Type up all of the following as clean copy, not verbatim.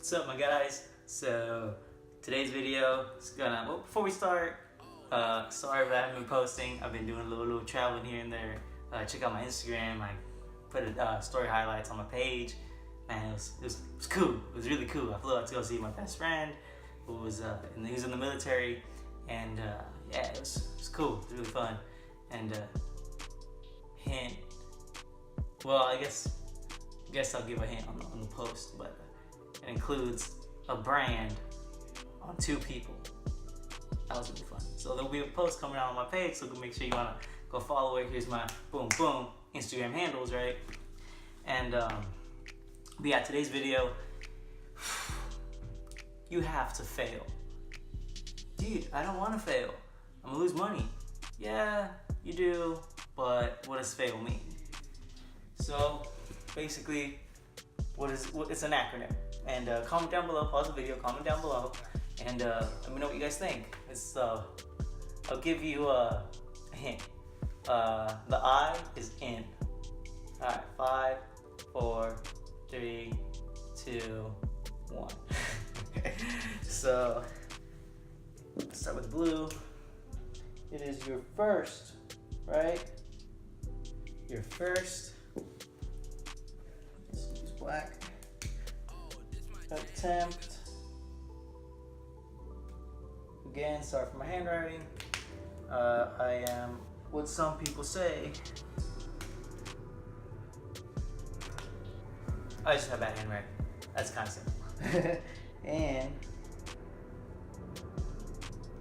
What's up, my guys? So today's video is gonna, well, before we start, sorry if I haven't been posting. I've been doing a little traveling here and there. Check out my Instagram. I put story highlights on my page. Man, it was cool. It was really cool. I flew out to go see my best friend who was he was in the military, and yeah, it was cool. It was really fun. And hint. Well, I guess I'll give a hint on the post, but it includes a brand on 2 people. That was really fun. So there'll be a post coming out on my page, so make sure you wanna go follow it. Here's my boom Instagram handles, right? And but yeah, today's video, you have to fail. Dude, I don't wanna fail. I'm gonna lose money. Yeah, you do, but what does fail mean? So basically, it's an acronym. And comment down below, pause the video, comment down below, and let me know what you guys think. I'll give you a hint. The I is in. Alright, 5, 4, 3, 2, 1. So let's start with blue. It is your first, right? Your first. Let's use black. Attempt. Again, sorry for my handwriting. I am what some people say. I just have bad handwriting. That's kind of simple. And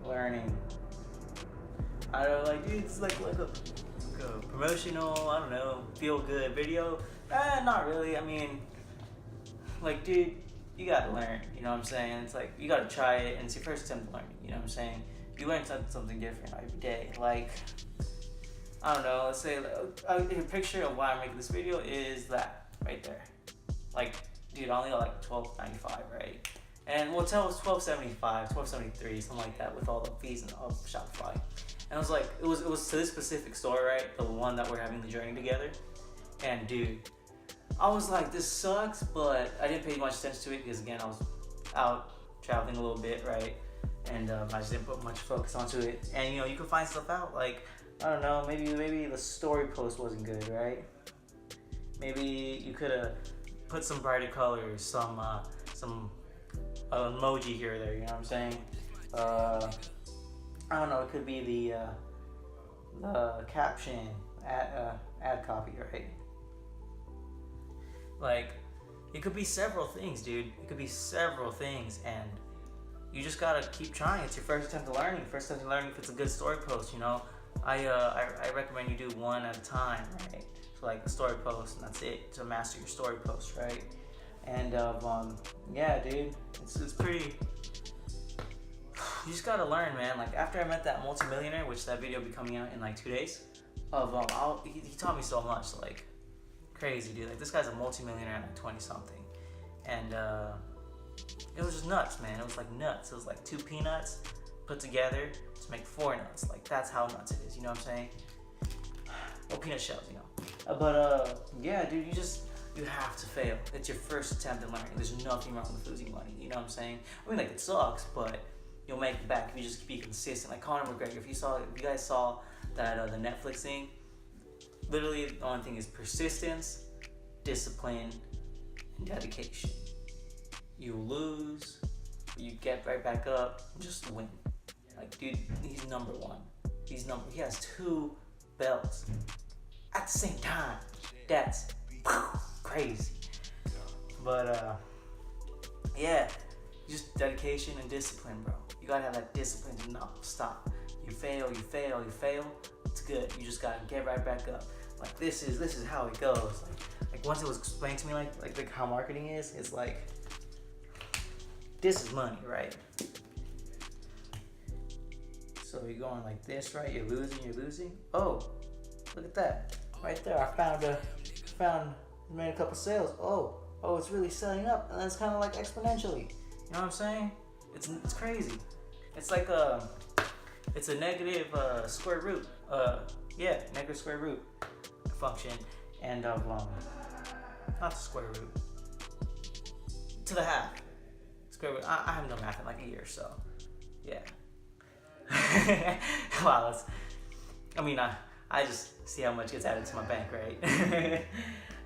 learning. I don't know, like, dude, it's like a promotional, I don't know, feel good video. Not really. I mean, like, dude, you gotta learn, you know what I'm saying? It's like, you gotta try it, and it's your first attempt learning, you know what I'm saying? You learn something different every day. Like, I don't know, let's say, a picture of why I'm making this video is that, right there. Like, dude, I only got like $12.95, right? And well, tell us $12.75, $12.73, something like that, with all the fees and all Shopify. And I was like, it was to this specific store, right? The one that we're having the journey together. And dude, I was like, this sucks, but I didn't pay much attention to it because, again, I was out traveling a little bit, right? And I just didn't put much focus onto it. And you know, you can find stuff out, like, I don't know, maybe the story post wasn't good, right? Maybe you could have put some brighter colors, some emoji here or there, you know what I'm saying? I don't know, it could be the caption, ad copy, right? Like, it could be several things, dude. It could be several things, and you just gotta keep trying. It's your first attempt at learning. First attempt at learning if it's a good story post, you know. I recommend you do one at a time, right? So like a story post, and that's it, to master your story post, right? And yeah, dude, it's pretty. You just gotta learn, man. Like, after I met that multimillionaire, which that video will be coming out in like 2 days, he taught me so much, like, crazy, dude. Like, this guy's a multimillionaire at like 20 something, and it was just nuts, man. It was like nuts. It was like 2 peanuts put together to make 4 nuts. Like, that's how nuts it is, you know what I'm saying? Well, peanut shells, you know. But yeah, dude, you have to fail. It's your first attempt at learning. There's nothing wrong with losing money, you know what I'm saying? I mean, like, it sucks, but you'll make it back if you just be consistent. Like Conor McGregor, if you guys saw that the Netflix thing, literally the only thing is persistence, discipline, and dedication. You lose, but you get right back up, and just win. Like, dude, he's number 1. He has 2 belts at the same time. That's crazy. But yeah, just dedication and discipline, bro. You gotta have that discipline to not stop. You fail. It's good. You just gotta get right back up. Like, this is how it goes. Like once it was explained to me, like how marketing is, it's like, this is money, right? So you're going like this, right? You're losing. Oh, look at that, right there. I made a couple sales. Oh, it's really selling up, and that's kind of like exponentially. You know what I'm saying? It's crazy. It's like it's a negative square root. Negative square root function, and of not the square root, to the half. Square root. I haven't done math in like a year, so yeah. Wow, I mean, I just see how much gets added to my bank, right?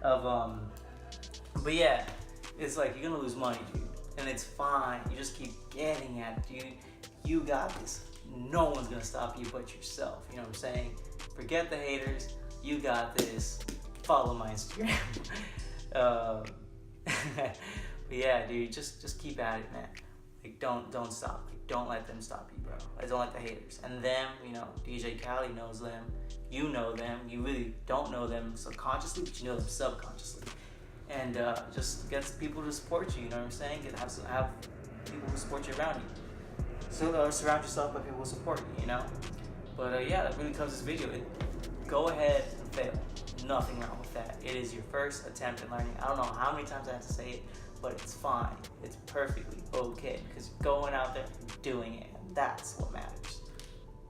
But yeah, it's like you're gonna lose money, dude, and it's fine. You just keep getting at it, dude. You got this. No one's gonna stop you but yourself. You know what I'm saying? Forget the haters. You got this. Follow my Instagram. But yeah, dude, just keep at it, man. Like, don't stop. Like, don't let them stop you, bro. I don't like the haters. And them, you know, DJ Khaled knows them. You know them. You really don't know them subconsciously, but you know them subconsciously. And just get people to support you. You know what I'm saying? Have people who support you around you. So surround yourself by people who support you. You know. But yeah, that really covers this video. Go ahead and fail. Nothing wrong with that. It is your first attempt at learning. I don't know how many times I have to say it, but it's fine. It's perfectly okay because you're going out there and doing it, and that's what matters.